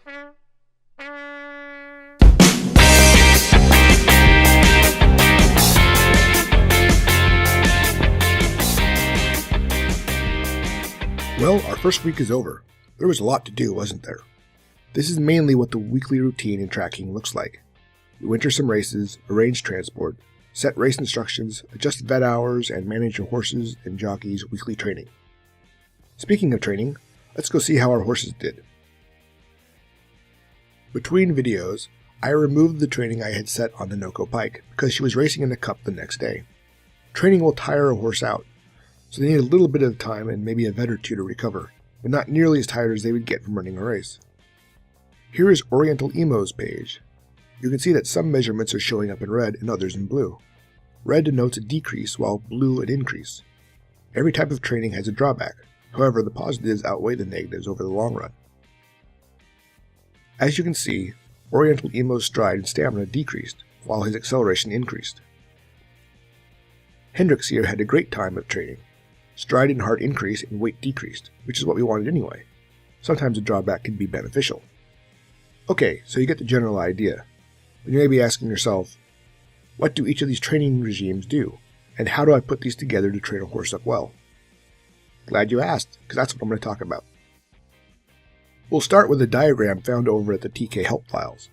Well, our first week is over. There was a lot to do, wasn't there? This is mainly what the weekly routine in tracking looks like. You enter some races, arrange transport, set race instructions, adjust vet hours, and manage your horses and jockeys' weekly training. Speaking of training, let's go see how our horses did. Between videos, I removed the training I had set on the Noco Pike because she was racing in the Cup the next day. Training will tire a horse out, so they need a little bit of time and maybe a vet or two to recover, but not nearly as tired as they would get from running a race. Here is Oriental Emo's page. You can see that some measurements are showing up in red and others in blue. Red denotes a decrease while blue an increase. Every type of training has a drawback, however the positives outweigh the negatives over the long run. As you can see, Oriental Emo's stride and stamina decreased, while his acceleration increased. Hendrix here had a great time of training. Stride and heart increased and weight decreased, which is what we wanted anyway. Sometimes a drawback can be beneficial. Okay, so you get the general idea. But you may be asking yourself, what do each of these training regimes do, and how do I put these together to train a horse up well? Glad you asked, because that's what I'm going to talk about. We'll start with a diagram found over at the TK Help files.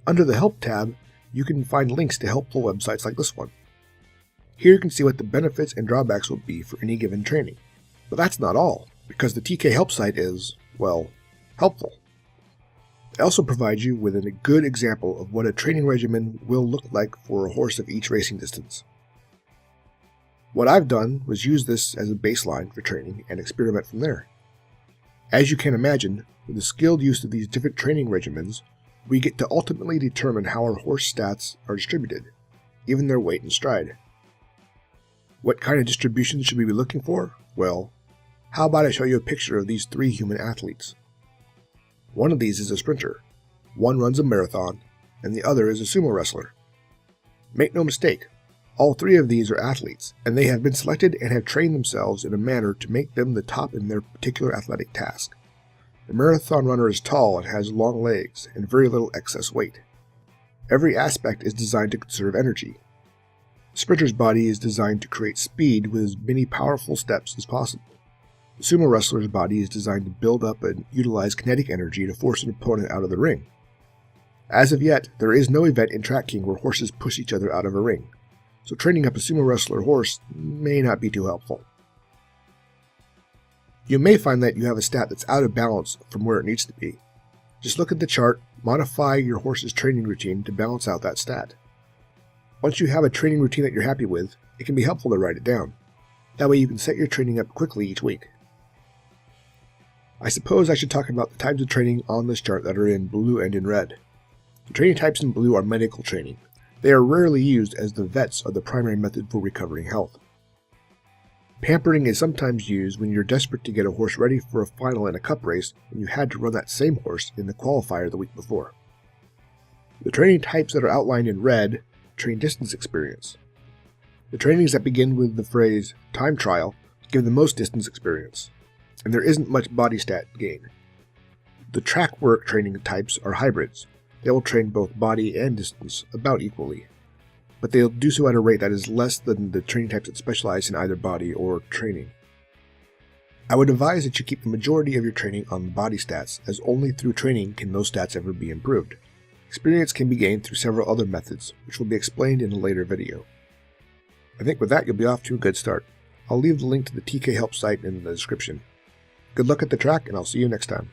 Under the Help tab, you can find links to helpful websites like this one. Here you can see what the benefits and drawbacks will be for any given training. But that's not all, because the TK Help site is, well, helpful. It also provides you with a good example of what a training regimen will look like for a horse of each racing distance. What I've done was use this as a baseline for training and experiment from there. As you can imagine, with the skilled use of these different training regimens, we get to ultimately determine how our horse stats are distributed, even their weight and stride. What kind of distribution should we be looking for? Well, how about I show you a picture of these three human athletes? One of these is a sprinter, one runs a marathon, and the other is a sumo wrestler. Make no mistake, all three of these are athletes, and they have been selected and have trained themselves in a manner to make them the top in their particular athletic task. The marathon runner is tall and has long legs and very little excess weight. Every aspect is designed to conserve energy. The sprinter's body is designed to create speed with as many powerful steps as possible. The sumo wrestler's body is designed to build up and utilize kinetic energy to force an opponent out of the ring. As of yet, there is no event in track king where horses push each other out of a ring, so training up a sumo wrestler horse may not be too helpful. You may find that you have a stat that's out of balance from where it needs to be. Just look at the chart, modify your horse's training routine to balance out that stat. Once you have a training routine that you're happy with, it can be helpful to write it down. That way you can set your training up quickly each week. I suppose I should talk about the types of training on this chart that are in blue and in red. The training types in blue are medical training. They are rarely used as the vets are the primary method for recovering health. Pampering is sometimes used when you're desperate to get a horse ready for a final in a cup race and you had to run that same horse in the qualifier the week before. The training types that are outlined in red train distance experience. The trainings that begin with the phrase time trial give the most distance experience, and there isn't much body stat gain. The track work training types are hybrids. They will train both body and distance about equally, but they'll do so at a rate that is less than the training types that specialize in either body or training. I would advise that you keep the majority of your training on the body stats, as only through training can those stats ever be improved. Experience can be gained through several other methods, which will be explained in a later video. I think with that you'll be off to a good start. I'll leave the link to the TK Help site in the description. Good luck at the track, and I'll see you next time.